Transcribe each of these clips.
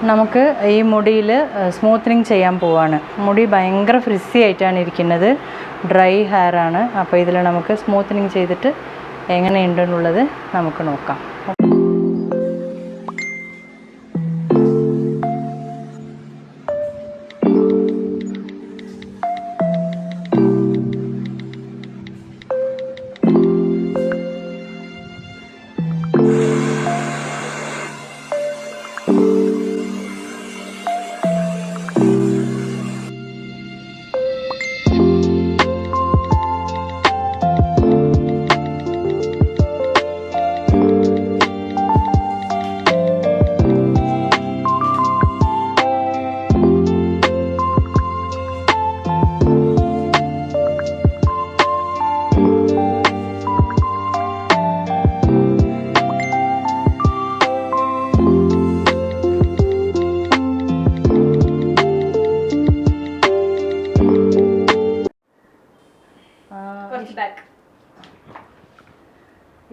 നമുക്ക് ഈ മുടിയിൽ സ്മൂത്തനിങ് ചെയ്യാൻ പോവാണ്. മുടി ഭയങ്കര ഫ്രിസി ആയിട്ടാണ് ഇരിക്കുന്നത്, ഡ്രൈ ഹെയർ ആണ്. അപ്പോൾ ഇതിൽ നമുക്ക് സ്മൂത്തനിങ് ചെയ്തിട്ട് എങ്ങനെയുണ്ടെന്നുള്ളത് നമുക്ക് നോക്കാം.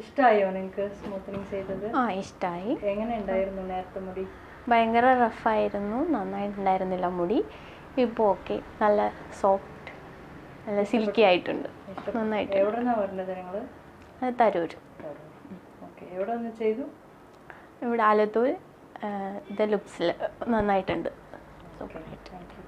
ഇഷ്ടമായോ നിങ്ങൾക്ക് സ്മൂത്തനിങ് ചെയ്തത്? ഇഷ്ടമായി. എങ്ങനെ ഉണ്ടായിരുന്നു നേരത്തെ മുടി? ഭയങ്കര റഫായിരുന്നു, നന്നായിട്ടുണ്ടായിരുന്നില്ല മുടി. ഇപ്പോൾ ഓക്കെ, നല്ല സോഫ്റ്റ്, നല്ല സിൽക്കി ആയിട്ടുണ്ട്, നന്നായിട്ട്. എവിടെ നിന്നാണ് വരുന്നത് നിങ്ങൾ? തരൂർ. ഓക്കെ, എവിടെ ഒന്ന് ചെയ്തു? ഇവിടെ ആലത്തൂർ ദ ലുക്സിൽ നന്നായിട്ടുണ്ട്. Okay, thank you.